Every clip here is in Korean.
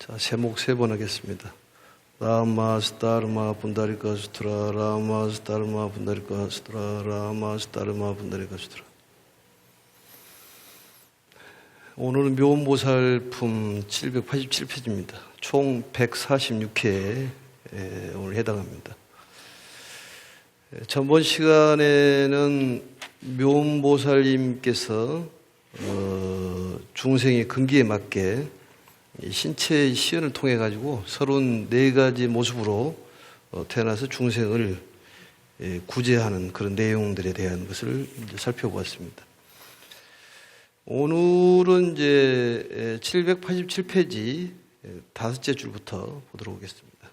자, 세목 3번 하겠습니다. 라마스타르마 분다리카 수트라 라마스타르마 분다리카 수트라 라마스타르마 분다리카 수트라. 오늘은 묘음보살품 787페이지입니다. 총 146회에 오늘 해당합니다. 전번 시간에는 묘음보살님께서 중생의 근기에 맞게 신체의 시연을 통해 가지고 34가지 모습으로 태어나서 중생을 구제하는 그런 내용들에 대한 것을 이제 살펴보았습니다. 오늘은 이제 787페이지 5째 줄부터 보도록 하겠습니다.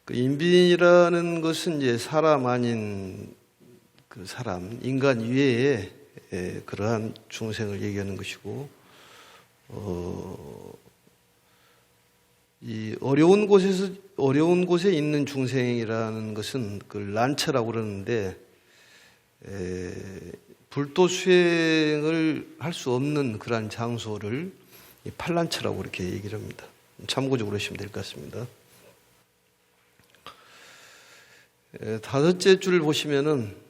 그 인빈이라는 것은 이제 사람 아닌 그 사람, 인간 이외에 그러한 중생을 얘기하는 것이고, 이 어려운 곳에 있는 중생이라는 것은 그 란처라고 그러는데, 불도 수행을 할 수 없는 그러한 장소를 팔란처라고 이렇게 얘기를 합니다. 참고적으로 하시면 될 것 같습니다. 5째 줄 보시면은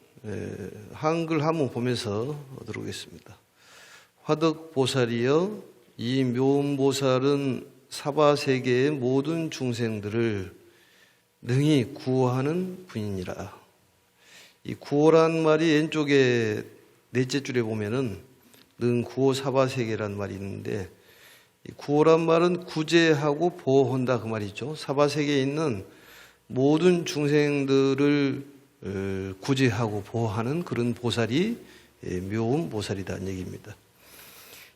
한글 한문 보면서 들어오겠습니다. 화덕보살이여, 이 묘음보살은 사바세계의 모든 중생들을 능히 구호하는 분이니라. 이 구호란 말이 왼쪽에 4째 줄에 보면은 능 구호 사바세계란 말이 있는데, 이 구호란 말은 구제하고 보호한다 그 말이죠. 사바세계에 있는 모든 중생들을 구제하고 보호하는 그런 보살이 묘음보살이라는 얘기입니다.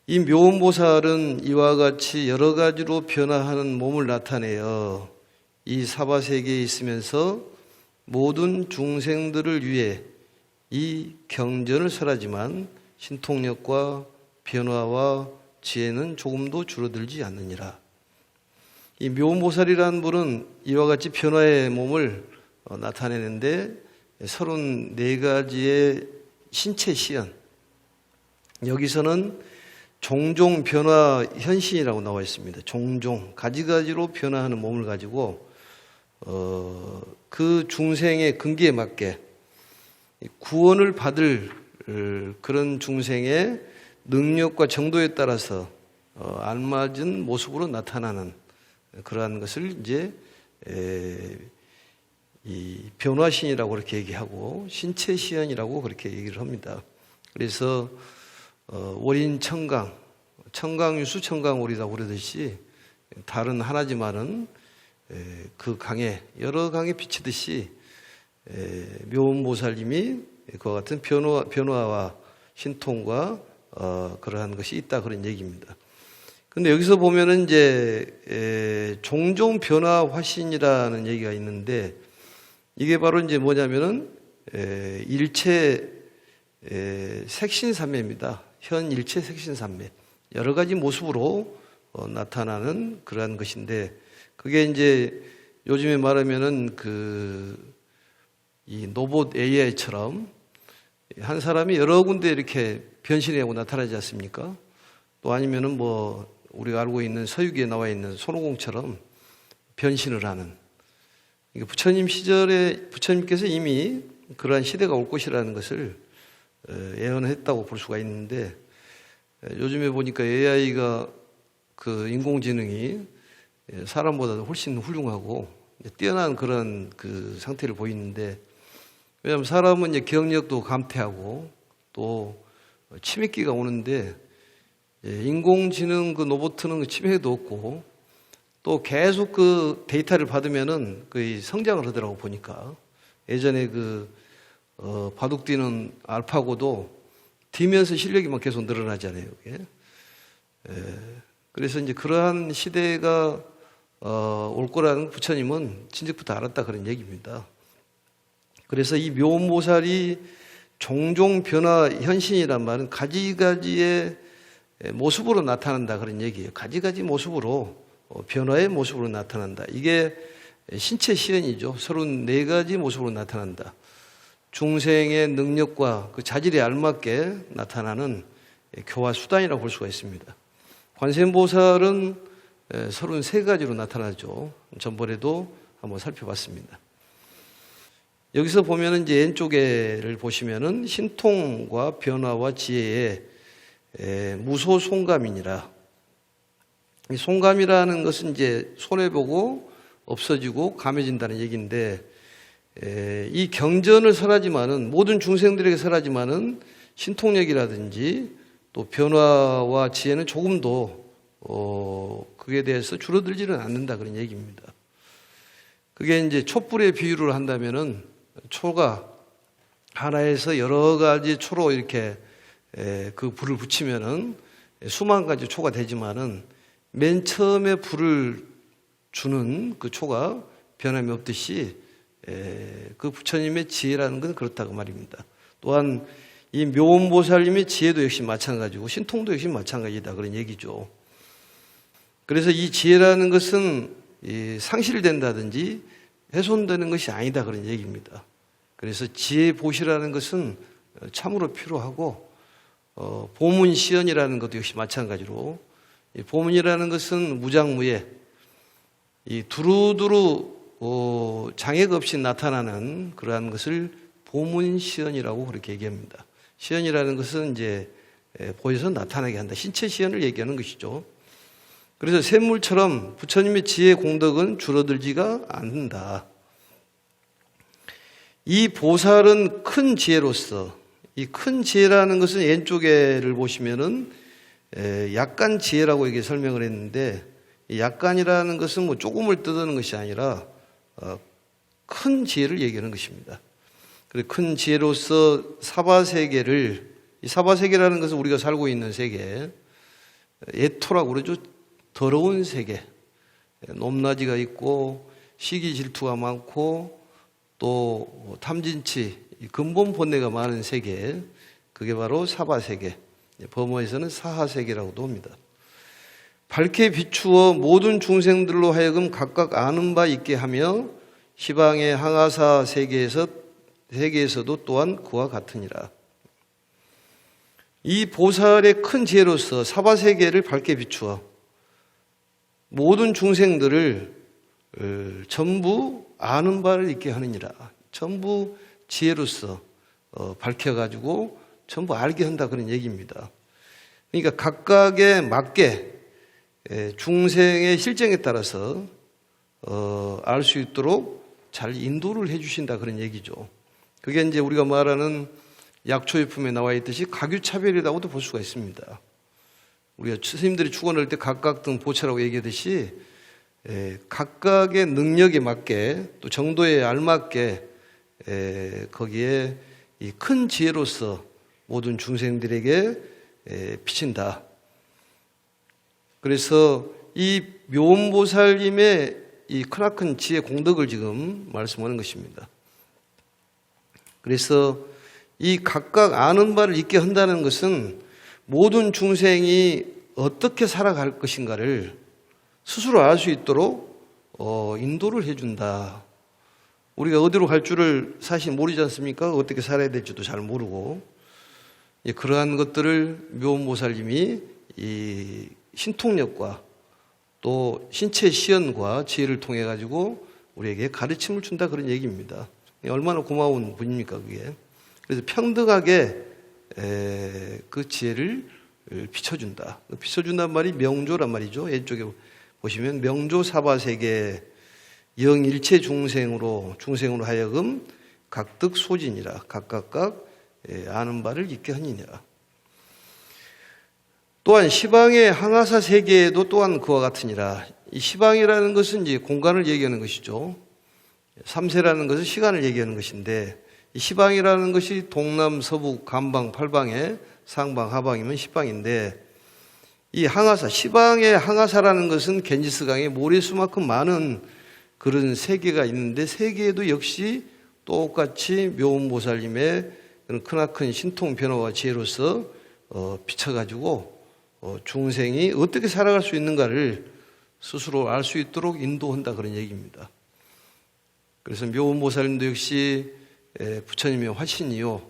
이 묘음보살은 이와 같이 여러 가지로 변화하는 몸을 나타내어 이 사바세계에 있으면서 모든 중생들을 위해 이 경전을 설하지만 신통력과 변화와 지혜는 조금도 줄어들지 않느니라. 이 묘음보살이라는 분은 이와 같이 변화의 몸을 나타내는데 34가지의 신체 시연, 여기서는 종종 변화 현신이라고 나와 있습니다. 종종 가지가지로 변화하는 몸을 가지고 그 중생의 근기에 맞게 구원을 받을 그런 중생의 능력과 정도에 따라서 알맞은 모습으로 나타나는 그러한 것을 이제 이 변화신이라고 그렇게 얘기하고 신체시연이라고 그렇게 얘기를 합니다. 그래서 월인 청강, 청강유수 청강월이라고 그러듯이 다른 하나지만은 그 강에 여러 강에 비치듯이 묘음보살님이 그와 같은 변화와 신통과 그러한 것이 있다 그런 얘기입니다. 근데 여기서 보면은 이제 종종 변화 화신이라는 얘기가 있는데, 이게 바로 이제 뭐냐면은 일체 색신삼매입니다. 현 일체 색신삼매, 여러 가지 모습으로 나타나는 그러한 것인데, 그게 이제 요즘에 말하면은 이 로봇 AI처럼 한 사람이 여러 군데 이렇게 변신하고 나타나지 않습니까? 또 아니면은 뭐 우리가 알고 있는 서유기에 나와 있는 손오공처럼 변신을 하는, 부처님 시절에 부처님께서 이미 그러한 시대가 올 것이라는 것을 예언했다고 볼 수가 있는데, 요즘에 보니까 AI가 그 인공지능이 사람보다도 훨씬 훌륭하고 뛰어난 그런 그 상태를 보이는데, 왜냐하면 사람은 이제 기억력도 감퇴하고 또 치매기가 오는데, 인공지능 그 로봇은 치매도 없고 또 계속 그 데이터를 받으면은 그 성장을 하더라고 보니까. 예전에 바둑 뛰는 알파고도 뛰면서 실력이만 계속 늘어나잖아요. 그래서 이제 그러한 시대가 올 거라는 부처님은 진즉부터 알았다 그런 얘기입니다. 그래서 이 묘음보살이 종종 변화 현신이란 말은 가지가지의 모습으로 나타난다 그런 얘기예요. 가지가지 모습으로, 변화의 모습으로 나타난다. 이게 신체 시연이죠. 34가지 모습으로 나타난다. 중생의 능력과 그 자질에 알맞게 나타나는 교화 수단이라고 볼 수가 있습니다. 관세음보살은 33가지로 나타나죠. 전번에도 한번 살펴봤습니다. 여기서 보면은 이제 왼쪽에를 보시면은 신통과 변화와 지혜의 무소송감이니라. 이 송감이라는 것은 이제 손해보고 없어지고 감해진다는 얘기인데, 이 경전을 설하지만은, 모든 중생들에게 설하지만은 신통력이라든지 또 변화와 지혜는 조금도 그에 대해서 줄어들지는 않는다, 그런 얘기입니다. 그게 이제 촛불의 비유를 한다면은, 초가 하나에서 여러 가지 초로 이렇게 그 불을 붙이면은 수만 가지 초가 되지만은, 맨 처음에 불을 주는 그 초가 변함이 없듯이 그 부처님의 지혜라는 건 그렇다고 말입니다. 또한 이 묘원보살님의 지혜도 역시 마찬가지고 신통도 역시 마찬가지다, 그런 얘기죠. 그래서 이 지혜라는 것은 상실된다든지 훼손되는 것이 아니다, 그런 얘기입니다. 그래서 지혜보시라는 것은 참으로 필요하고, 보문시연이라는 것도 역시 마찬가지로, 이 보문이라는 것은 무장무예, 이 두루두루 장애가 없이 나타나는 그러한 것을 보문시연이라고 그렇게 얘기합니다. 시연이라는 것은 이제 보여서 나타나게 한다, 신체 시연을 얘기하는 것이죠. 그래서 샘물처럼 부처님의 지혜 공덕은 줄어들지가 않는다. 이 보살은 큰 지혜로서, 이 큰 지혜라는 것은 왼쪽에를 보시면은 약간 지혜라고 이게 설명을 했는데, 약간이라는 것은 뭐 조금을 뜻하는 것이 아니라 큰 지혜를 얘기하는 것입니다. 그리고 큰 지혜로서 사바세계를, 이 사바세계라는 것은 우리가 살고 있는 세계, 애토라고 그러죠. 더러운 세계, 높낮이가 있고 시기 질투가 많고 또 탐진치, 근본 본뇌가 많은 세계, 그게 바로 사바세계, 범어에서는 사하세계라고도 합니다. 밝게 비추어 모든 중생들로 하여금 각각 아는 바 있게 하며 시방의 항아사 세계에서도 또한 그와 같으니라. 이 보살의 큰 지혜로서 사바세계를 밝게 비추어 모든 중생들을 전부 아는 바를 있게 하느니라. 전부 지혜로서 밝혀가지고 전부 알게 한다, 그런 얘기입니다. 그러니까 각각에 맞게 중생의 실정에 따라서 알 수 있도록 잘 인도를 해주신다, 그런 얘기죠. 그게 이제 우리가 말하는 약초유품에 나와 있듯이 가규차별이라고도 볼 수가 있습니다. 우리가 스님들이 축원할 때 각각 등 보채라고 얘기하듯이 각각의 능력에 맞게 또 정도에 알맞게 거기에 이 큰 지혜로서 모든 중생들에게 비친다. 그래서 이 묘원보살님의 이 크나큰 지혜 공덕을 지금 말씀하는 것입니다. 그래서 이 각각 아는 바를 있게 한다는 것은 모든 중생이 어떻게 살아갈 것인가를 스스로 알 수 있도록 인도를 해준다. 우리가 어디로 갈 줄을 사실 모르지 않습니까? 어떻게 살아야 될지도 잘 모르고, 그러한 것들을 묘원보살님이 이 신통력과 또 신체 시연과 지혜를 통해 가지고 우리에게 가르침을 준다, 그런 얘기입니다. 얼마나 고마운 분입니까, 그게. 그래서 평등하게 그 지혜를 비춰준다. 비춰준다는 말이 명조란 말이죠. 왼쪽에 보시면 명조 사바세계 영일체 중생으로 하여금 각득 소진이라, 각각 아는 바를 있게 하니라. 또한 시방의 항아사 세계에도 또한 그와 같으니라. 이 시방이라는 것은 이제 공간을 얘기하는 것이죠. 삼세라는 것은 시간을 얘기하는 것인데, 이 시방이라는 것이 동남, 서북, 간방, 팔방에 상방, 하방이면 시방인데, 이 항아사, 시방의 항아사라는 것은 겐지스강에 모래수만큼 많은 그런 세계가 있는데, 세계에도 역시 똑같이 묘원보살님의 그런 크나큰 신통 변화와 지혜로서 비춰가지고 중생이 어떻게 살아갈 수 있는가를 스스로 알 수 있도록 인도한다, 그런 얘기입니다. 그래서 묘원보살님도 역시 부처님의 화신이요,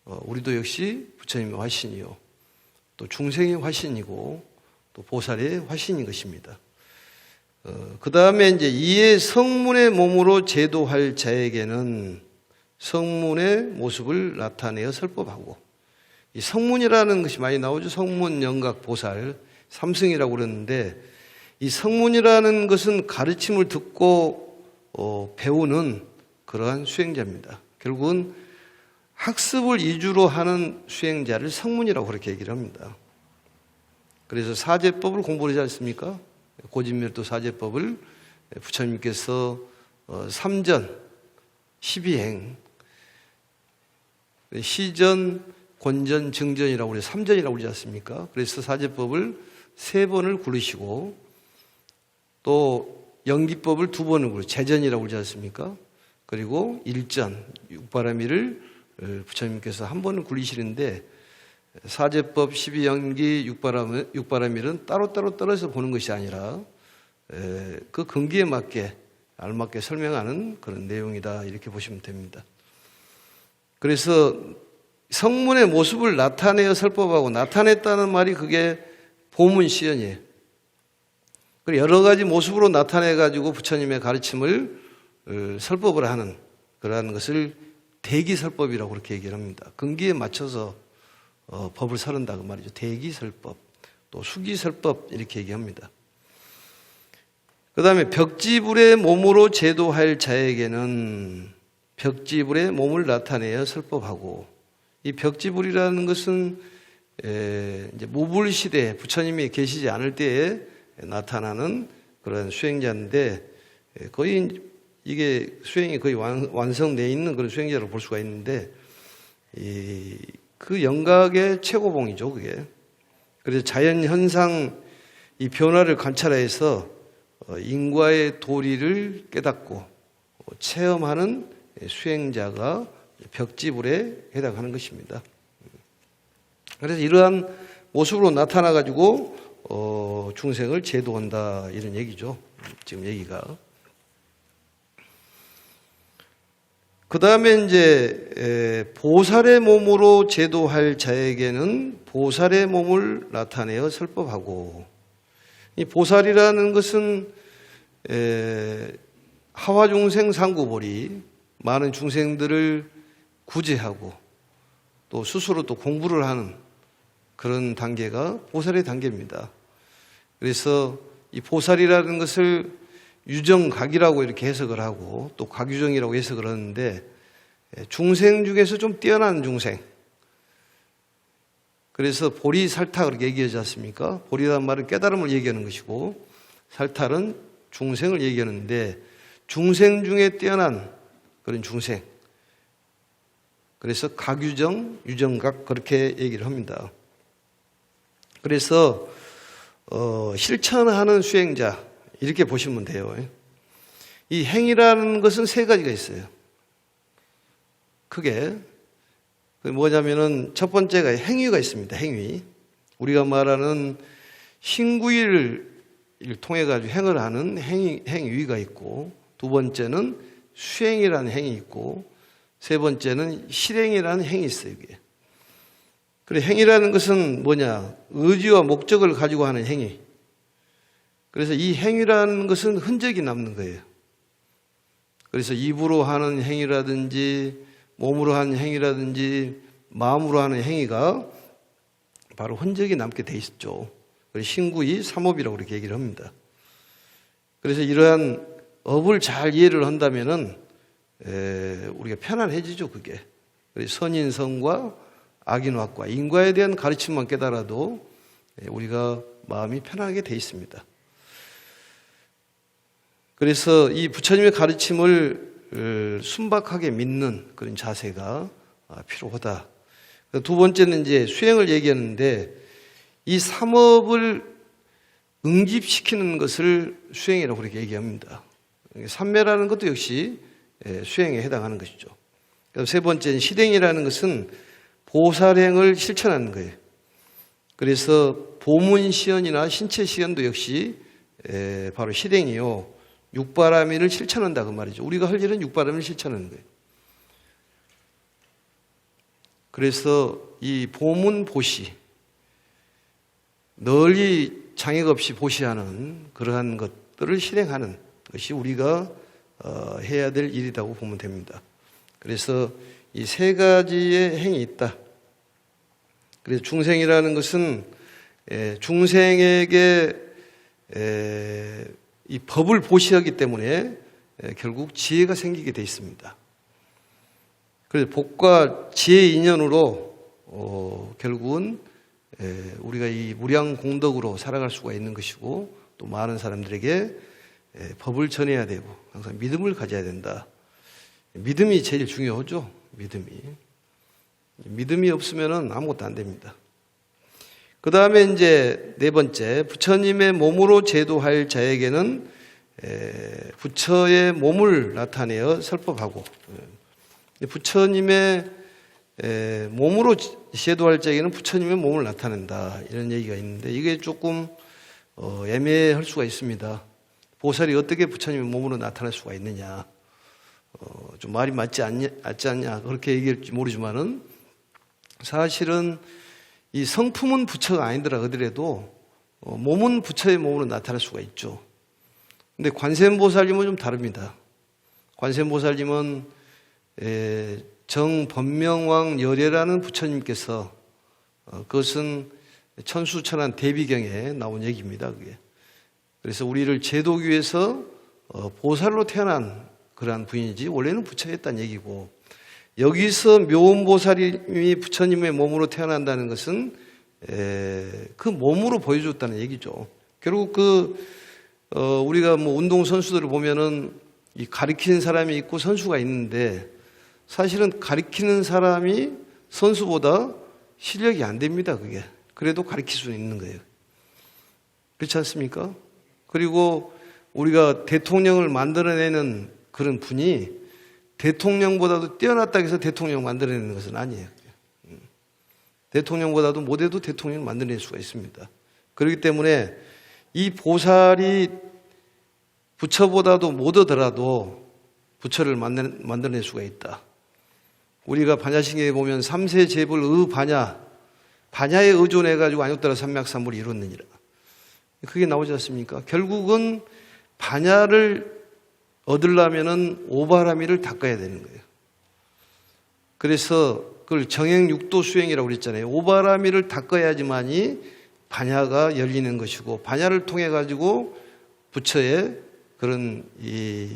우리도 역시 부처님의 화신이요, 또 중생의 화신이고, 또 보살의 화신인 것입니다. 그 다음에 이제 이에 성문의 몸으로 제도할 자에게는 성문의 모습을 나타내어 설법하고, 이 성문이라는 것이 많이 나오죠. 성문, 영각, 보살, 삼승이라고 그러는데, 이 성문이라는 것은 가르침을 듣고 배우는 그러한 수행자입니다. 결국은 학습을 위주로 하는 수행자를 성문이라고 그렇게 얘기를 합니다. 그래서 사제법을 공부하지 않습니까? 고진멸도 사제법을 부처님께서 삼전, 12행, 시전, 권전, 증전이라고 그래서 3전이라고 그러지 않습니까? 그래서 사제법을 3번을 굴리시고 또 연기법을 2번을 굴리고 재전이라고 그러지 않습니까? 그리고 일전, 육바라밀을 부처님께서 1번을 굴리시는데 사제법, 12연기, 육바라밀은 따로따로 떨어져 보는 것이 아니라 그 근기에 맞게 알맞게 설명하는 그런 내용이다 이렇게 보시면 됩니다. 그래서 성문의 모습을 나타내어 설법하고, 나타냈다는 말이 그게 보문시연이에요. 그리고 여러 가지 모습으로 나타내가지고 부처님의 가르침을 설법을 하는 그러한 것을 대기설법이라고 그렇게 얘기를 합니다. 근기에 맞춰서 법을 설한다 그 말이죠. 대기설법, 또 수기설법 이렇게 얘기합니다. 그 다음에 벽지불의 몸으로 제도할 자에게는 벽지불의 몸을 나타내어 설법하고, 이 벽지불이라는 것은 이제 무불시대 부처님이 계시지 않을 때에 나타나는 그런 수행자인데, 거의 이게 수행이 거의 완성되어 있는 그런 수행자로 볼 수가 있는데, 그 영각의 최고봉이죠, 그게. 그래서 자연 현상 이 변화를 관찰해서 인과의 도리를 깨닫고 체험하는 수행자가 벽지불에 해당하는 것입니다. 그래서 이러한 모습으로 나타나 가지고 중생을 제도한다 이런 얘기죠. 지금 얘기가. 그 다음에 이제 보살의 몸으로 제도할 자에게는 보살의 몸을 나타내어 설법하고, 이 보살이라는 것은 하와중생 상구보리, 많은 중생들을 구제하고 또 스스로 또 공부를 하는 그런 단계가 보살의 단계입니다. 그래서 이 보살이라는 것을 유정각이라고 이렇게 해석을 하고 또 각유정이라고 해석을 하는데, 중생 중에서 좀 뛰어난 중생, 그래서 보리살타 그렇게 얘기하지 않습니까? 보리라는 말은 깨달음을 얘기하는 것이고 살탈은 중생을 얘기하는데, 중생 중에 뛰어난 그런 중생, 그래서 각유정, 유정각 그렇게 얘기를 합니다. 그래서 실천하는 수행자 이렇게 보시면 돼요. 이 행위라는 것은 3가지가 있어요. 크게. 뭐냐면은 첫 번째가 행위가 있습니다. 행위. 우리가 말하는 신구일을 통해 가지고 행을 하는 행위가 있고, 2번째는 수행이라는 행위 있고, 3번째는 실행이라는 행위 있어요. 이게. 그래, 행위라는 것은 뭐냐? 의지와 목적을 가지고 하는 행위. 그래서 이 행위라는 것은 흔적이 남는 거예요. 그래서 입으로 하는 행위라든지 몸으로 하는 행위라든지 마음으로 하는 행위가 바로 흔적이 남게 돼 있죠. 그래서 신구이 삼업이라고 그렇게 얘기를 합니다. 그래서 이러한 업을 잘 이해를 한다면은 우리가 편안해지죠, 그게. 그래서 선인성과 악인학과 인과에 대한 가르침만 깨달아도 우리가 마음이 편하게 돼 있습니다. 그래서 이 부처님의 가르침을 순박하게 믿는 그런 자세가 필요하다. 2번째는 이제 수행을 얘기하는데, 이 삼업을 응집시키는 것을 수행이라고 그렇게 얘기합니다. 삼매라는 것도 역시 수행에 해당하는 것이죠. 3번째는 실행이라는 것은 보살행을 실천하는 거예요. 그래서 보문시연이나 신체시연도 역시 바로 실행이요, 육바라밀을 실천한다 그 말이죠. 우리가 할 일은 육바라밀을 실천하는 거예요. 그래서 이 보문보시, 널리 장애가 없이 보시하는 그러한 것들을 실행하는 것이 우리가 해야 될 일이라고 보면 됩니다. 그래서 이 세 가지의 행이 있다. 그래서 중생이라는 것은 중생에게 이 법을 보시하기 때문에 결국 지혜가 생기게 돼 있습니다. 그래서 복과 지혜의 인연으로 결국은 우리가 이 무량공덕으로 살아갈 수가 있는 것이고, 또 많은 사람들에게 법을 전해야 되고 항상 믿음을 가져야 된다. 믿음이 제일 중요하죠. 믿음이 없으면 아무것도 안 됩니다. 그 다음에 이제 네 번째, 부처님의 몸으로 제도할 자에게는 부처의 몸을 나타내어 설법하고, 부처님의 몸으로 제도할 자에게는 부처님의 몸을 나타낸다, 이런 얘기가 있는데, 이게 조금 애매할 수가 있습니다. 보살이 어떻게 부처님의 몸으로 나타날 수가 있느냐, 좀 말이 맞지 않냐 그렇게 얘기할지 모르지만은, 사실은 이 성품은 부처가 아니더라 하더라도 몸은 부처의 몸으로 나타날 수가 있죠. 근데 관세음보살님은 좀 다릅니다. 관세음보살님은 정법명왕 열애라는 부처님께서, 그것은 천수천안 대비경에 나온 얘기입니다. 그게. 그래서 우리를 제도기 위해서 보살로 태어난 그러한 분이지 원래는 부처였다는 얘기고, 여기서 묘음보살이 부처님의 몸으로 태어난다는 것은 그 몸으로 보여줬다는 얘기죠. 결국 우리가 뭐 운동선수들을 보면은 이 가리키는 사람이 있고 선수가 있는데, 사실은 가리키는 사람이 선수보다 실력이 안 됩니다. 그게. 그래도 가리킬 수는 있는 거예요. 그렇지 않습니까? 그리고 우리가 대통령을 만들어내는 그런 분이 대통령보다도 뛰어났다고 해서 대통령 만들어내는 것은 아니에요. 대통령보다도 못해도 대통령을 만들어낼 수가 있습니다. 그렇기 때문에 이 보살이 부처보다도 못하더라도 부처를 만들어낼 수가 있다. 우리가 반야신경에 보면 삼세 제불 반야에 의존해가지고 안욕따라 삼맥삼불을 이뤘느니라. 그게 나오지 않습니까? 결국은 반야를 얻으려면은 오바라미를 닦아야 되는 거예요. 그래서 그걸 정행육도 수행이라고 그랬잖아요. 오바라미를 닦아야지만이 반야가 열리는 것이고, 반야를 통해 가지고 부처의 그런 이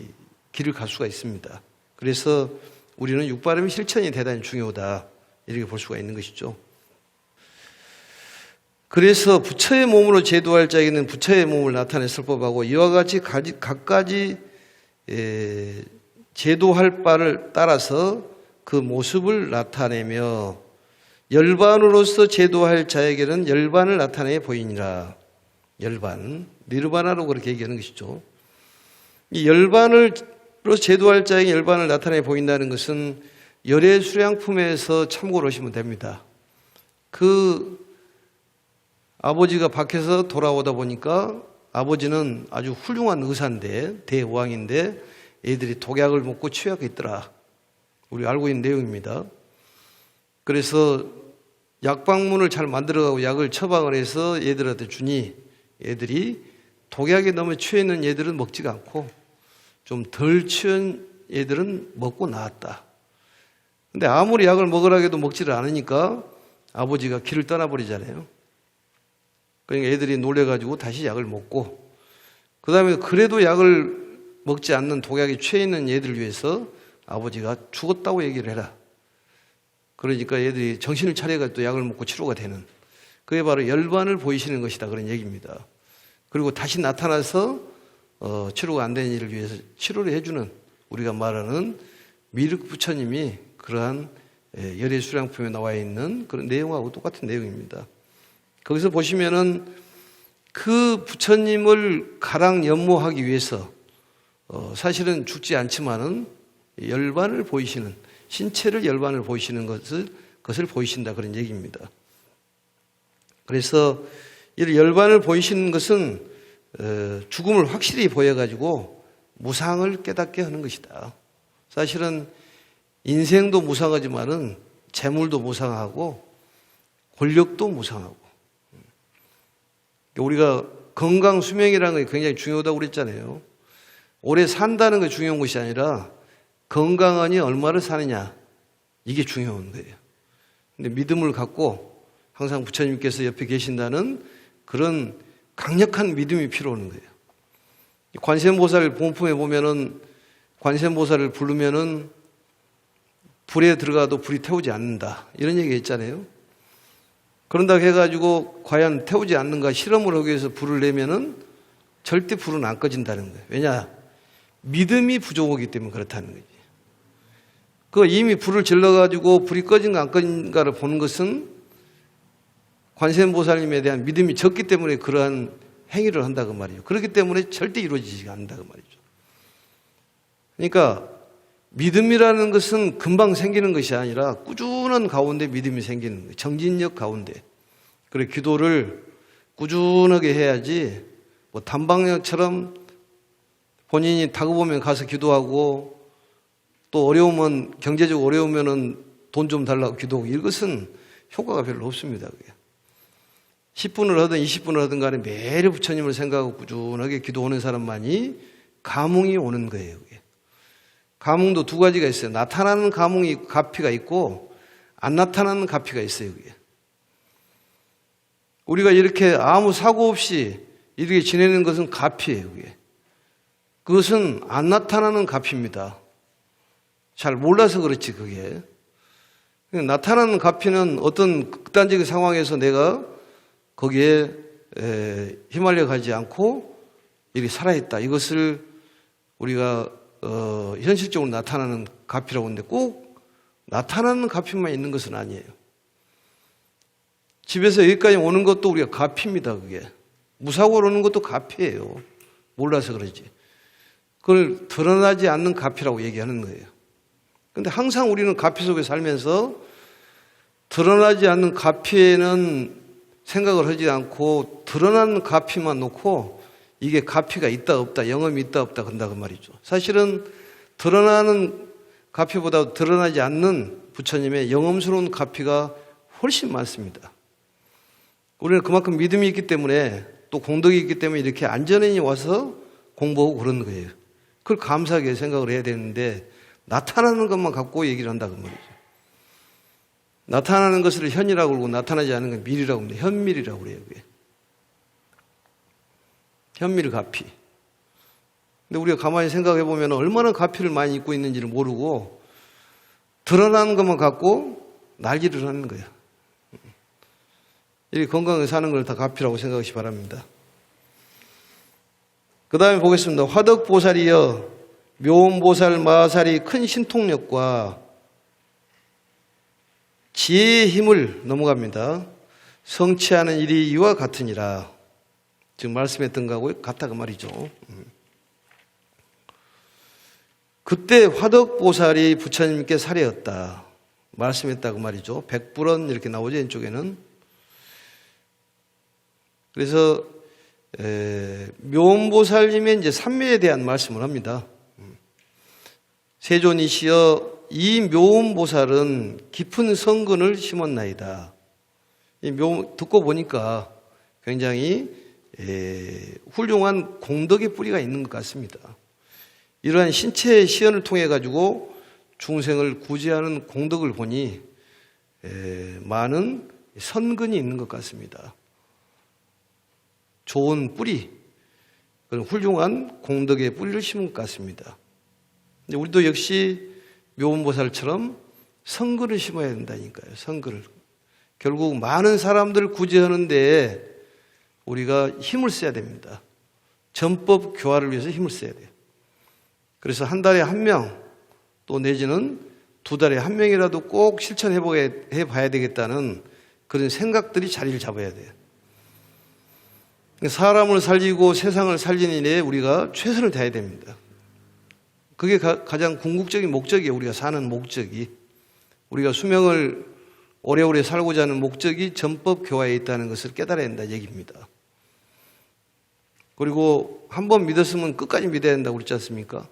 길을 갈 수가 있습니다. 그래서 우리는 육바라미 실천이 대단히 중요하다, 이렇게 볼 수가 있는 것이죠. 그래서 부처의 몸으로 제도할 자에게는 부처의 몸을 나타내 설법하고, 이와 같이 각가지 제도할 바를 따라서 그 모습을 나타내며, 열반으로서 제도할 자에게는 열반을 나타내 보이니라. 열반, 니르바나로 그렇게 얘기하는 것이죠. 이 열반으로 제도할 자에게 열반을 나타내 보인다는 것은 열애 수량품에서 참고를 하시면 됩니다. 그 아버지가 밖에서 돌아오다 보니까, 아버지는 아주 훌륭한 의사인데, 대왕인데 애들이 독약을 먹고 취약했더라. 우리 알고 있는 내용입니다. 그래서 약방문을 잘 만들어가고 약을 처방을 해서 얘들한테 주니, 애들이 독약에 너무 취해 있는 애들은 먹지가 않고 좀 덜 취한 애들은 먹고 나았다. 근데 아무리 약을 먹으라고 해도 먹지를 않으니까 아버지가 길을 떠나버리잖아요. 그러니까 애들이 놀래가지고 다시 약을 먹고, 그 다음에 그래도 약을 먹지 않는 독약에 취해 있는 애들을 위해서 아버지가 죽었다고 얘기를 해라. 그러니까 애들이 정신을 차려가지고 또 약을 먹고 치료가 되는, 그게 바로 열반을 보이시는 것이다, 그런 얘기입니다. 그리고 다시 나타나서 치료가 안 되는 일을 위해서 치료를 해주는, 우리가 말하는 미륵 부처님이 그러한 열애 수량품에 나와 있는 그런 내용하고 똑같은 내용입니다. 거기서 보시면은 그 부처님을 가랑 연모하기 위해서 사실은 죽지 않지만은 열반을 보이시는, 신체를 열반을 보이시는 것을 보이신다, 그런 얘기입니다. 그래서 이 열반을 보이시는 것은 죽음을 확실히 보여가지고 무상을 깨닫게 하는 것이다. 사실은 인생도 무상하지만은 재물도 무상하고 권력도 무상하고, 우리가 건강 수명이라는 게 굉장히 중요하다고 그랬잖아요. 오래 산다는 게 중요한 것이 아니라 건강하니 얼마를 사느냐, 이게 중요한 거예요. 근데 믿음을 갖고 항상 부처님께서 옆에 계신다는 그런 강력한 믿음이 필요한 거예요. 관세음보살 본품에 보면은 관세음보살을 부르면은 불에 들어가도 불이 태우지 않는다, 이런 얘기가 있잖아요. 그런다고 해가지고 과연 태우지 않는가 실험을 하기 위해서 불을 내면은 절대 불은 안 꺼진다는 거예요. 왜냐? 믿음이 부족하기 때문에 그렇다는 거지. 그 이미 불을 질러가지고 불이 꺼진가 안 꺼진가를 보는 것은 관세음보살님에 대한 믿음이 적기 때문에 그러한 행위를 한다고 말이죠. 그렇기 때문에 절대 이루어지지 않는다고 말이죠. 그러니까 믿음이라는 것은 금방 생기는 것이 아니라 꾸준한 가운데 믿음이 생기는 거예요. 정진력 가운데. 그래, 기도를 꾸준하게 해야지 뭐 단방역처럼 본인이 다급하면 가서 기도하고 또 어려우면, 경제적으로 어려우면은 돈 좀 달라고 기도하고, 이것은 효과가 별로 없습니다. 그게. 10분을 하든 20분을 하든 간에 매일 부처님을 생각하고 꾸준하게 기도하는 사람만이 감흥이 오는 거예요. 그게. 감흥도 두 가지가 있어요. 나타나는 감흥이 가피가 있고 안 나타나는 가피가 있어요. 그게. 우리가 이렇게 아무 사고 없이 이렇게 지내는 것은 가피예요. 그게. 그것은 안 나타나는 가피입니다. 잘 몰라서 그렇지 그게. 나타나는 가피는 어떤 극단적인 상황에서 내가 거기에 휘말려 가지 않고 이렇게 살아있다. 이것을 우리가 현실적으로 나타나는 가피라고 하는데 꼭 나타나는 가피만 있는 것은 아니에요. 집에서 여기까지 오는 것도 우리가 가피입니다. 그게. 무사고로 오는 것도 가피예요. 몰라서 그러지. 그걸 드러나지 않는 가피라고 얘기하는 거예요. 그런데 항상 우리는 가피 속에 살면서 드러나지 않는 가피에는 생각을 하지 않고 드러나는 가피만 놓고 이게 가피가 있다 없다, 영험이 있다 없다 그런다고 말이죠. 사실은 드러나는 가피보다 드러나지 않는 부처님의 영험스러운 가피가 훨씬 많습니다. 우리는 그만큼 믿음이 있기 때문에 또 공덕이 있기 때문에 이렇게 안전히 와서 공부하고 그런 거예요. 그걸 감사하게 생각을 해야 되는데 나타나는 것만 갖고 얘기를 한다고 말이죠. 나타나는 것을 현이라고 그러고 나타나지 않는 건 밀이라고 합니다. 현밀이라고 그래요. 그게. 현밀 가피. 근데 우리가 가만히 생각해 보면 얼마나 가피를 많이 입고 있는지를 모르고 드러나는 것만 갖고 난리를 하는 거예요. 이렇게 건강하게 사는 걸 다 가피라고 생각하시 기 바랍니다. 그 다음에 보겠습니다. 화덕보살이여 묘음보살 마살이 큰 신통력과 지혜의 힘을 넘어갑니다. 성취하는 일이 이와 같으니라. 지금 말씀했던 거하고 같다 그 말이죠. 그때 화덕보살이 부처님께 살해였다. 말씀했다고 말이죠. 백불언 이렇게 나오죠. 왼쪽에는. 그래서 묘음보살님의 이제 삼매에 대한 말씀을 합니다. 세존이시여 이 묘음보살은 깊은 성근을 심었나이다. 이 듣고 보니까 굉장히 훌륭한 공덕의 뿌리가 있는 것 같습니다. 이러한 신체의 시연을 통해 가지고 중생을 구제하는 공덕을 보니 많은 선근이 있는 것 같습니다. 좋은 뿌리, 그런 훌륭한 공덕의 뿌리를 심은 것 같습니다. 우리도 역시 묘음보살처럼 선근을 심어야 된다니까요. 선근을. 결국 많은 사람들을 구제하는데 우리가 힘을 써야 됩니다. 전법 교화를 위해서 힘을 써야 돼요. 그래서 한 달에 한 명, 또 내지는 두 달에 한 명이라도 꼭 실천해 봐야 되겠다는 그런 생각들이 자리를 잡아야 돼요. 사람을 살리고 세상을 살리는 일에 우리가 최선을 다해야 됩니다. 그게 가장 궁극적인 목적이에요. 우리가 사는 목적이. 우리가 수명을 오래오래 살고자 하는 목적이 전법 교화에 있다는 것을 깨달아야 된다 얘기입니다. 그리고 한 번 믿었으면 끝까지 믿어야 된다고 그랬지 않습니까?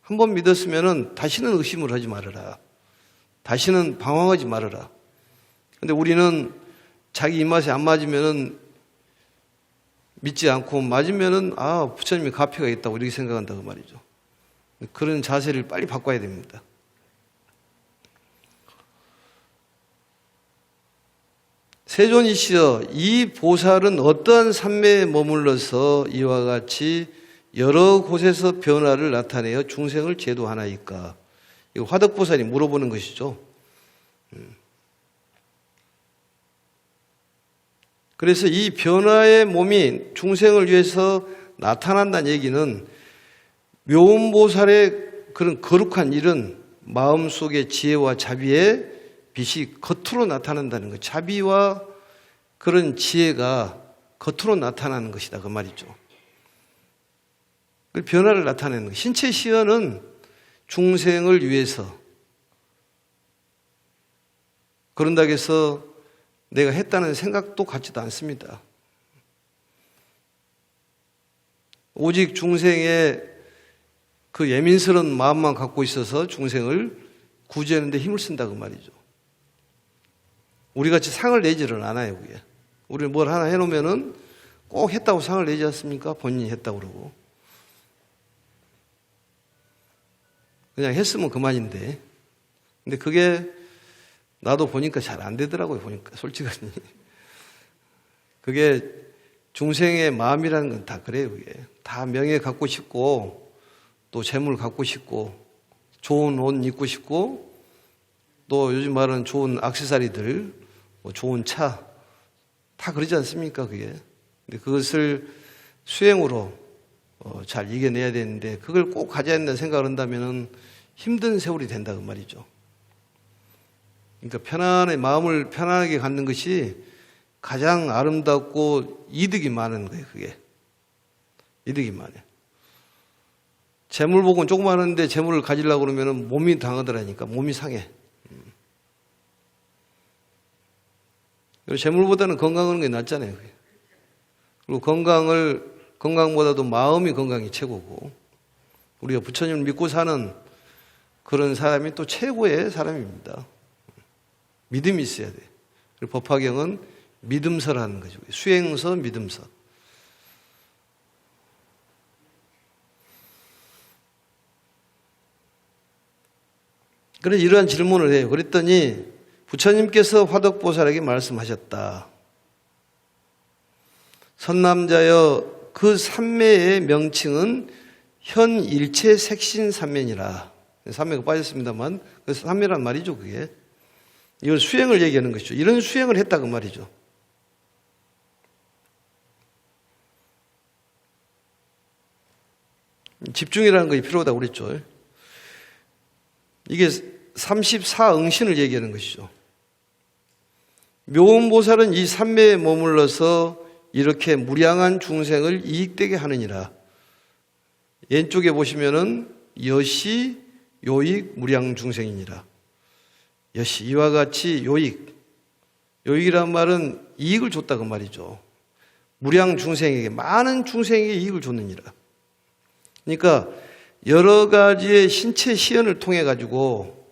한 번 믿었으면 다시는 의심을 하지 말아라. 다시는 방황하지 말아라. 근데 우리는 자기 입맛에 안 맞으면 믿지 않고 맞으면은 부처님이 가피가 있다고 이렇게 생각한다고 말이죠. 그런 자세를 빨리 바꿔야 됩니다. 세존이시여, 이 보살은 어떠한 산매에 머물러서 이와 같이 여러 곳에서 변화를 나타내어 중생을 제도하나이까? 이거 화덕보살이 물어보는 것이죠. 그래서 이 변화의 몸이 중생을 위해서 나타난다는 얘기는 묘음보살의 그런 거룩한 일은 마음속의 지혜와 자비의 빛이 겉으로 나타난다는 것. 자비와 그런 지혜가 겉으로 나타나는 것이다 그 말이죠. 그 변화를 나타내는 것. 신체 시연은 중생을 위해서 그런다고 해서 내가 했다는 생각도 같지도 않습니다. 오직 중생의 그 예민스러운 마음만 갖고 있어서 중생을 구제하는 데 힘을 쓴다 그 말이죠. 우리같이 상을 내지를 않아요. 그게. 우리 뭘 하나 해놓으면은 꼭 했다고 상을 내지 않습니까? 본인이 했다고 그러고. 그냥 했으면 그만인데. 근데 그게 나도 보니까 잘 안 되더라고요. 보니까 솔직하니. 그게 중생의 마음이라는 건 다 그래요. 그게. 다 명예 갖고 싶고 또 재물 갖고 싶고 좋은 옷 입고 싶고 또 요즘 말하는 좋은 액세서리들 뭐 좋은 차 다 그러지 않습니까? 그게. 근데 그것을 수행으로 잘 이겨내야 되는데 그걸 꼭 가져야 된다는 생각을 한다면 힘든 세월이 된다 그 말이죠. 그러니까 마음을 편안하게 갖는 것이 가장 아름답고 이득이 많은 거예요. 그게. 이득이 많아요. 재물복은 조그마한데 재물을 가지려고 그러면 몸이 당하더라니까. 몸이 상해. 그리고 재물보다는 건강한 게 낫잖아요. 그게. 그리고 건강보다도 마음이 건강이 최고고 우리가 부처님을 믿고 사는 그런 사람이 또 최고의 사람입니다. 믿음이 있어야 돼. 그리고 법화경은 믿음서라는 거죠. 수행서, 믿음서. 그래서 이러한 질문을 해요. 그랬더니 부처님께서 화덕보살에게 말씀하셨다. 선남자여, 그 삼매의 명칭은 현일체 색신삼면이라. 삼매가 빠졌습니다만 그 삼매란 말이죠. 그게. 이건 수행을 얘기하는 것이죠. 이런 수행을 했다 그 말이죠. 집중이라는 것이 필요하다고 그랬죠. 이게 34응신을 얘기하는 것이죠. 묘음보살은 이 삼매에 머물러서 이렇게 무량한 중생을 이익되게 하느니라. 왼쪽에 보시면은 여시 요익 무량 중생이니라. 여시 이와 같이 요익이란 말은 이익을 줬다 그 말이죠. 무량 중생에게 많은 중생에게 이익을 줬느니라. 그러니까 여러 가지의 신체 시연을 통해 가지고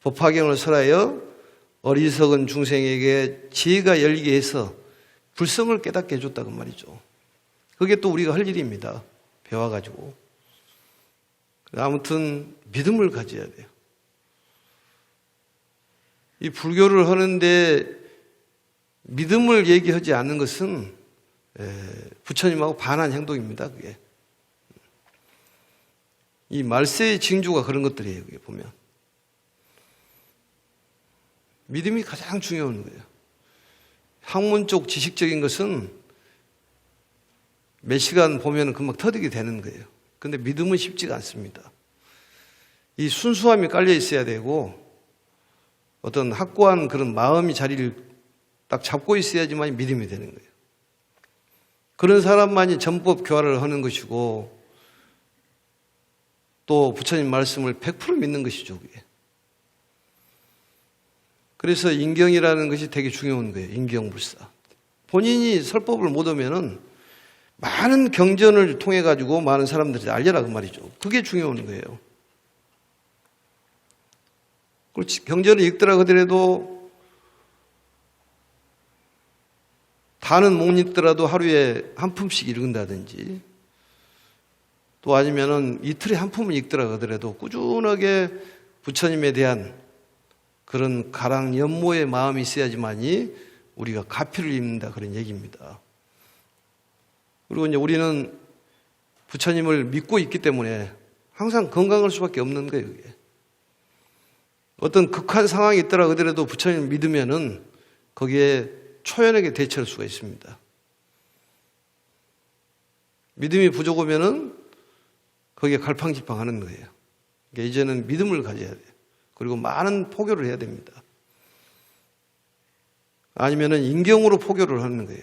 법화경을 설하여 어리석은 중생에게 지혜가 열리게 해서 불성을 깨닫게 해줬다고 말이죠. 그게 또 우리가 할 일입니다. 배워가지고. 아무튼 믿음을 가져야 돼요. 이 불교를 하는데 믿음을 얘기하지 않는 것은 부처님하고 반한 행동입니다. 그게. 이 말세의 징조가 그런 것들이에요. 그게 보면. 믿음이 가장 중요한 거예요. 학문적 지식적인 것은 몇 시간 보면 금방 터득이 되는 거예요. 그런데 믿음은 쉽지가 않습니다. 이 순수함이 깔려 있어야 되고 어떤 확고한 그런 마음이 자리를 딱 잡고 있어야지만 믿음이 되는 거예요. 그런 사람만이 전법 교화를 하는 것이고 또 부처님 말씀을 100% 믿는 것이죠. 그게. 그래서 인경이라는 것이 되게 중요한 거예요. 인경불사. 본인이 설법을 못 하면은 많은 경전을 통해 가지고 많은 사람들이 알려라 그 말이죠. 그게 중요한 거예요. 경전을 읽더라 하더라도 다 반은 못 읽더라도 하루에 한 품씩 읽는다든지, 또 아니면은 이틀에 한 품을 읽더라 하더라도 꾸준하게 부처님에 대한 그런 가랑 연모의 마음이 있어야지만이 우리가 가피를 입는다, 그런 얘기입니다. 그리고 이제 우리는 부처님을 믿고 있기 때문에 항상 건강할 수밖에 없는 거예요, 그게. 어떤 극한 상황이 있더라 하더라도 부처님을 믿으면은 거기에 초연하게 대처할 수가 있습니다. 믿음이 부족하면은 거기에 갈팡질팡하는 거예요. 그러니까 이제는 믿음을 가져야 돼요. 그리고 많은 포교를 해야 됩니다. 아니면은 인경으로 포교를 하는 거예요.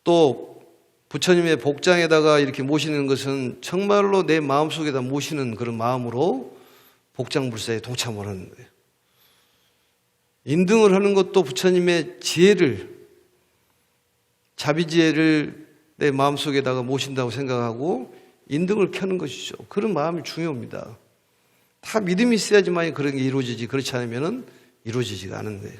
또 부처님의 복장에다가 이렇게 모시는 것은 정말로 내 마음속에다 모시는 그런 마음으로 복장불사에 동참을 하는 거예요. 인등을 하는 것도 부처님의 지혜를, 자비지혜를 내 마음속에다가 모신다고 생각하고 인등을 켜는 것이죠. 그런 마음이 중요합니다. 다 믿음이 있어야지만 그런 게 이루어지지, 그렇지 않으면 이루어지지가 않은 거예요.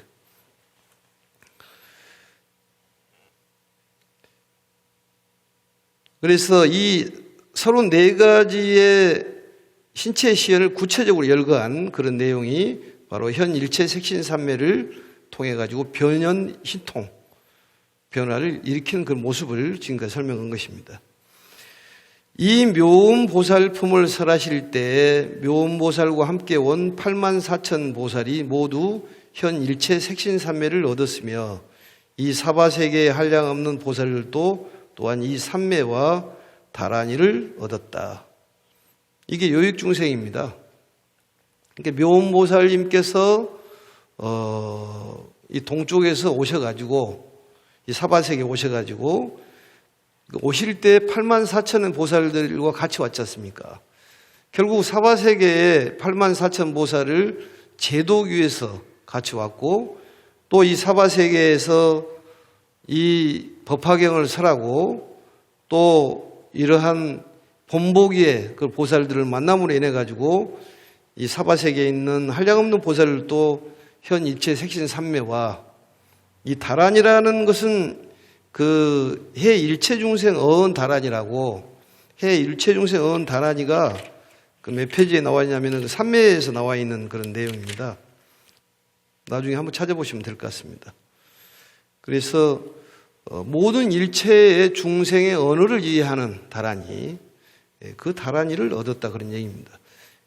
그래서 이 34가지의 신체 시연을 구체적으로 열거한 그런 내용이 바로 현 일체 색신산매를 통해 가지고 변연 신통, 변화를 일으키는 그 모습을 지금까지 설명한 것입니다. 이 묘음보살품을 설하실 때 묘음보살과 함께 온 84,000보살이 모두 현 일체 색신산매를 얻었으며, 이 사바세계에 한량없는 보살들도 또한 이 산매와 다란이를 얻었다. 이게 요익중생입니다. 그러니까 묘음보살님께서 이 동쪽에서 오셔가지고, 이 사바세계에 오셔가지고 오실 때 84,000 보살들과 같이 왔지 않습니까? 결국 사바세계에 84,000 보살을 제도하기 위해서 같이 왔고, 또 이 사바세계에서 이 법화경을 설하고, 또 이러한 본보기의 그 보살들을 만남으로 인해 가지고 이 사바세계에 있는 한량없는 보살들도 현 일체 색신산매와 이 다란이라는 것은 그 해 일체중생 어언 다란이라고, 해 일체중생 어언 다란이가 그 몇 페이지에 나와 있냐면은 산매에서 나와 있는 그런 내용입니다. 나중에 한번 찾아보시면 될 것 같습니다. 그래서 모든 일체의 중생의 언어를 이해하는 다란이, 그 다란이를 얻었다, 그런 얘기입니다.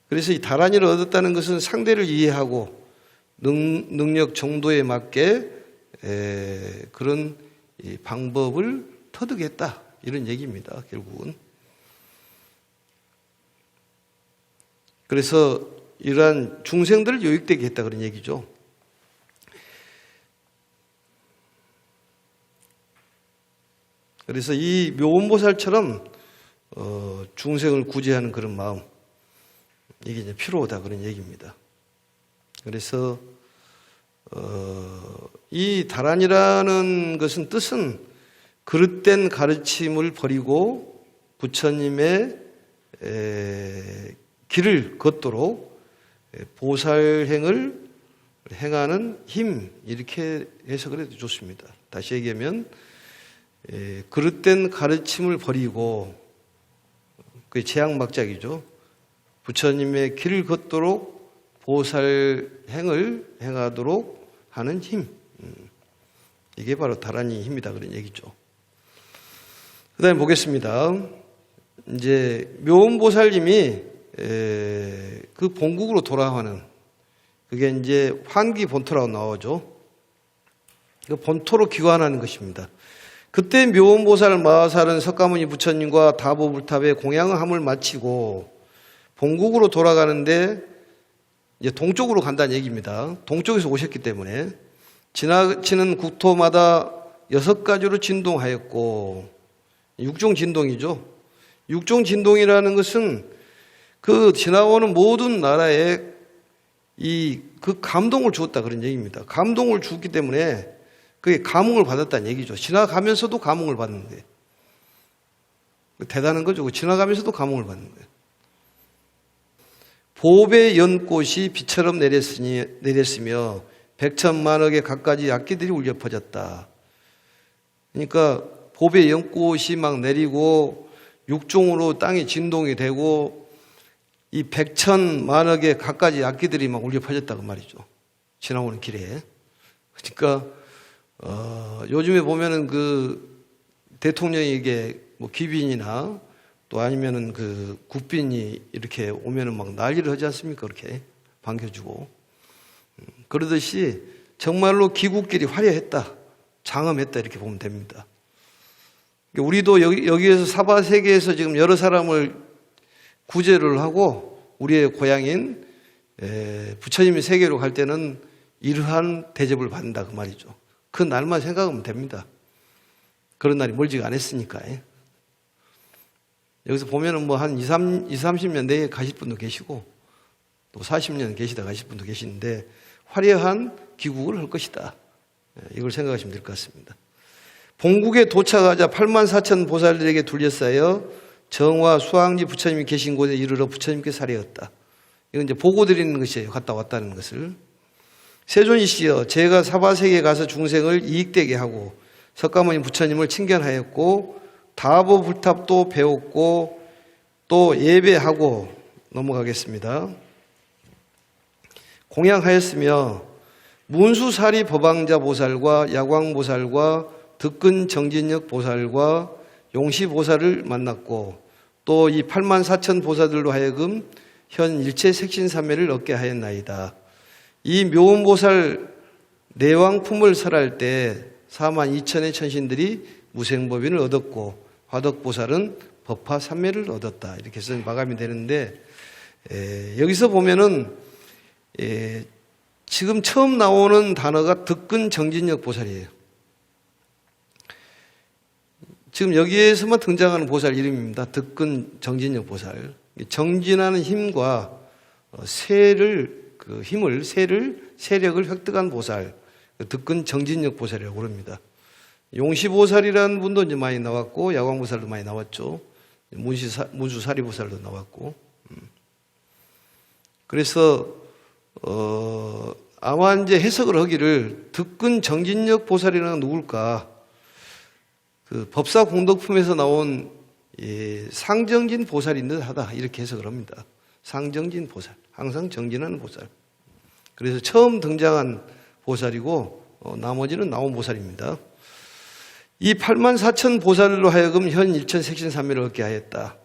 그래서 이 다란이를 얻었다는 것은 상대를 이해하고 능력 정도에 맞게 그런 이 방법을 터득했다, 이런 얘기입니다, 결국은. 그래서 이러한 중생들을 요익되게 했다, 그런 얘기죠. 그래서 이 묘음보살처럼 중생을 구제하는 그런 마음, 이게 이제 필요하다, 그런 얘기입니다. 그래서 이 다란이라는 것은 뜻은 그릇된 가르침을 버리고 부처님의 길을 걷도록 보살행을 행하는 힘, 이렇게 해석을 해도 좋습니다. 다시 얘기하면 그릇된 가르침을 버리고, 그게 재앙막작이죠. 부처님의 길을 걷도록 보살행을 행하도록 하는 힘, 이게 바로 다란이 힘이다, 그런 얘기죠. 그 다음에 보겠습니다. 이제 묘음보살님이 그 본국으로 돌아가는, 그게 이제 환기 본토라고 나오죠. 그 본토로 귀환하는 것입니다. 그때 묘음보살 마하살은 석가모니 부처님과 다보불탑에 공양함을 마치고 본국으로 돌아가는데 이제 동쪽으로 간다는 얘기입니다. 동쪽에서 오셨기 때문에 지나치는 국토마다 6가지로 진동하였고, 육종진동이죠. 육종진동이라는 것은 그 지나오는 모든 나라에 그 감동을 주었다, 그런 얘기입니다. 감동을 주었기 때문에 그게 감흥을 받았다는 얘기죠. 지나가면서도 감흥을 받는 거예요. 대단한 거죠. 지나가면서도 감흥을 받는 거예요. 보배 연꽃이 비처럼 내렸으며 백천만억의 갖가지 악기들이 울려 퍼졌다. 그러니까 보배 연꽃이 막 내리고 육종으로 땅이 진동이 되고 이 백천만억의 갖가지 악기들이 막 울려 퍼졌다고 말이죠. 지나오는 길에. 그러니까 요즘에 보면은 그 대통령에게 뭐 귀빈이나 또 아니면은 그 국빈이 이렇게 오면은 막 난리를 하지 않습니까? 그렇게 반겨주고. 그러듯이 정말로 귀국길이 화려했다, 장엄했다 이렇게 보면 됩니다. 우리도 여기에서 사바 세계에서 지금 여러 사람을 구제를 하고 우리의 고향인 부처님의 세계로 갈 때는 이러한 대접을 받는다 그 말이죠. 그 날만 생각하면 됩니다. 그런 날이 멀지가 않았으니까. 여기서 보면은 뭐 한 30년 내에 가실 분도 계시고 또 40년 계시다 가실 분도 계시는데 화려한 귀국을 할 것이다. 이걸 생각하시면 될 것 같습니다. 본국에 도착하자 84,000 보살들에게 둘러싸여 정화 수왕지 부처님이 계신 곳에 이르러 부처님께 사례했다. 이건 이제 보고 드리는 것이에요. 갔다 왔다는 것을. 세존이시여, 제가 사바세계에 가서 중생을 이익되게 하고 석가모니 부처님을 칭견하였고 다보불탑도 배웠고 또 예배하고 넘어가겠습니다. 공양하였으며 문수사리 법왕자 보살과 야광보살과 득근 정진역 보살과 용시보살을 만났고 또 이 84,000 보살들로 하여금 현 일체 색신삼매를 얻게 하였나이다. 이 묘음보살 내왕품을 설할 때 42,000의 천신들이 무생법인을 얻었고 화덕보살은 법화삼매를 얻었다. 이렇게 해서 마감이 되는데 여기서 보면은 지금 처음 나오는 단어가 득근 정진역 보살이에요. 지금 여기에서만 등장하는 보살 이름입니다. 득근 정진역 보살. 정진하는 힘과 세력을 획득한 보살, 득근 정진역 보살이라고 그럽니다. 용시보살이라는 분도 이제 많이 나왔고, 야광보살도 많이 나왔죠. 문수사리보살도 나왔고. 그래서, 아마 이제 해석을 하기를 득근 정진역 보살이라는 누굴까? 그 법사공덕품에서 나온 상정진 보살인 듯 하다. 이렇게 해석을 합니다. 상정진 보살. 항상 정진하는 보살. 그래서 처음 등장한 보살이고, 나머지는 나온 보살입니다. 이 84,000 보살로 하여금 현 일천색신삼매를 얻게 하였다.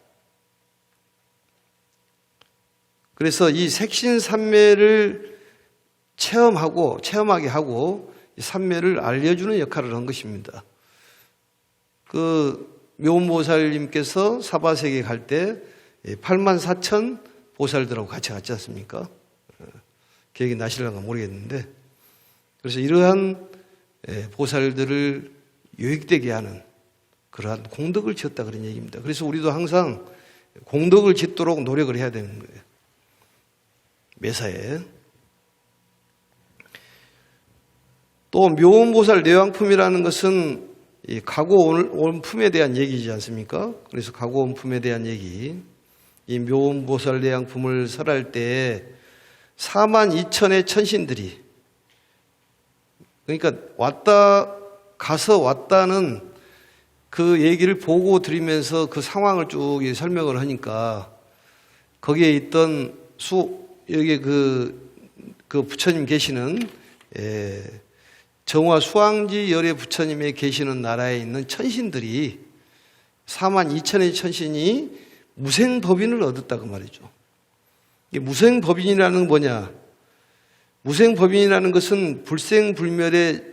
그래서 이 색신삼매를 체험하게 하고 이 삼매를 알려주는 역할을 한 것입니다. 그 묘음보살님께서 사바세계 갈 때 84,000 보살들하고 같이 갔지 않습니까? 기억이 나실런가 모르겠는데, 그래서 이러한 보살들을 유익되게 하는 그러한 공덕을 지었다 그런 얘기입니다. 그래서 우리도 항상 공덕을 짓도록 노력을 해야 되는 거예요. 매사에. 또 묘음보살 내왕품이라는 것은 이 가고원품에 대한 얘기지 않습니까? 그래서 가고원품에 대한 얘기. 이 묘음보살 내왕품을 설할 때 42,000의 천신들이, 그러니까 가서 왔다는 그 얘기를 보고 드리면서 그 상황을 쭉 설명을 하니까 거기에 있던 여기 그 부처님 계시는 정화 수왕지 열애 부처님에 계시는 나라에 있는 천신들이 42,000의 천신이 무생법인을 얻었다고 말이죠. 이 무생법인이라는 건 뭐냐? 무생법인이라는 것은 불생불멸의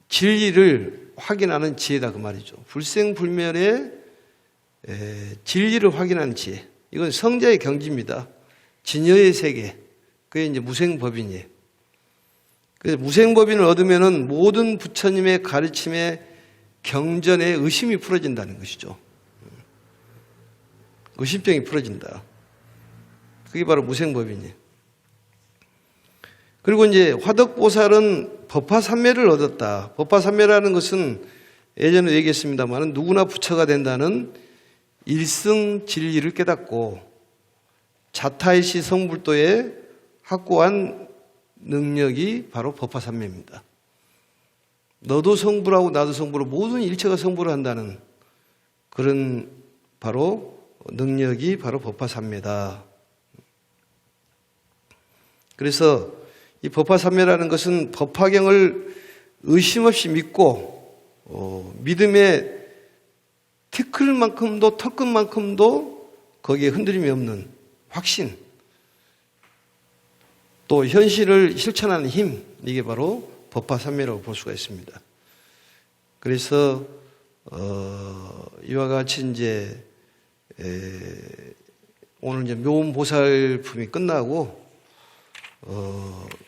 진리를 확인하는 지혜다 그 말이죠. 불생불멸의 진리를 확인하는 지혜. 이건 성자의 경지입니다. 진여의 세계. 그게 이제 무생법인이에요. 그래서 무생법인을 얻으면은 모든 부처님의 가르침에 경전에 의심이 풀어진다는 것이죠. 의심병이 풀어진다. 그게 바로 무생법인이에요. 그리고 이제 화덕보살은 법화삼매를 얻었다. 법화삼매라는 것은 예전에 얘기했습니다만 누구나 부처가 된다는 일승 진리를 깨닫고 자타이시 성불도에 확고한 능력이 바로 법화삼매입니다. 너도 성불하고 나도 성불하고 모든 일체가 성불을 한다는 그런 바로 능력이 바로 법화삼매다. 그래서 이 법화삼매라는 것은 법화경을 의심 없이 믿고 믿음의 티끌만큼도 턱끝만큼도 거기에 흔들림이 없는 확신, 또 현실을 실천하는 힘, 이게 바로 법화삼매라고 볼 수가 있습니다. 그래서 이와 같이 이제 오늘 이제 묘음보살품이 끝나고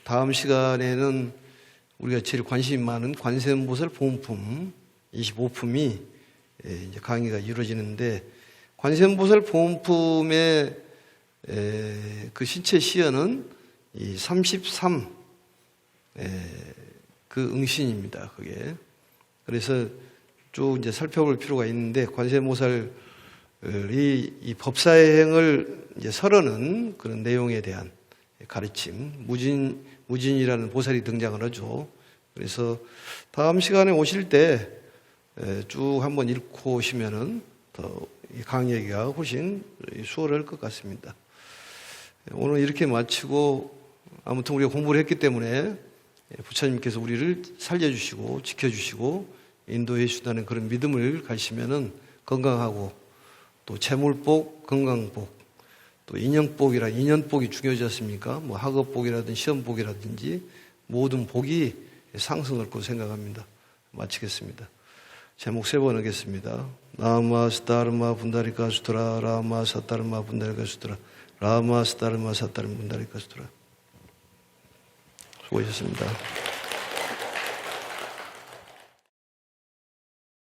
다음 시간에는 우리가 제일 관심이 많은 관세음보살 보음품 25품이 이제 강의가 이루어지는데, 관세음보살 보음품의 그 신체 시연은 이 33 그 응신입니다. 그게. 그래서 쭉 이제 살펴볼 필요가 있는데, 관세음보살이 이 법사행을 이제 설하는 그런 내용에 대한 가르침, 무진이라는 보살이 등장을 하죠. 그래서 다음 시간에 오실 때 쭉 한번 읽고 오시면은 더 강의하기가 훨씬 수월할 것 같습니다. 오늘 이렇게 마치고, 아무튼 우리가 공부를 했기 때문에 부처님께서 우리를 살려주시고 지켜주시고 인도해 주시다는 그런 믿음을 가지시면은 건강하고, 또 재물복, 건강복, 또 인연복이라, 인연복이 중요하지 않습니까? 뭐 학업복이라든지 시험복이라든지 모든 복이 상승할 거로 생각합니다. 마치겠습니다. 제목 3번 하겠습니다. 라마 스타르마 분다리카 수트라, 라마 사타르마 분다리카 수트라, 라마 스타르마 사타르마 분다리카 수트라. 수고하셨습니다.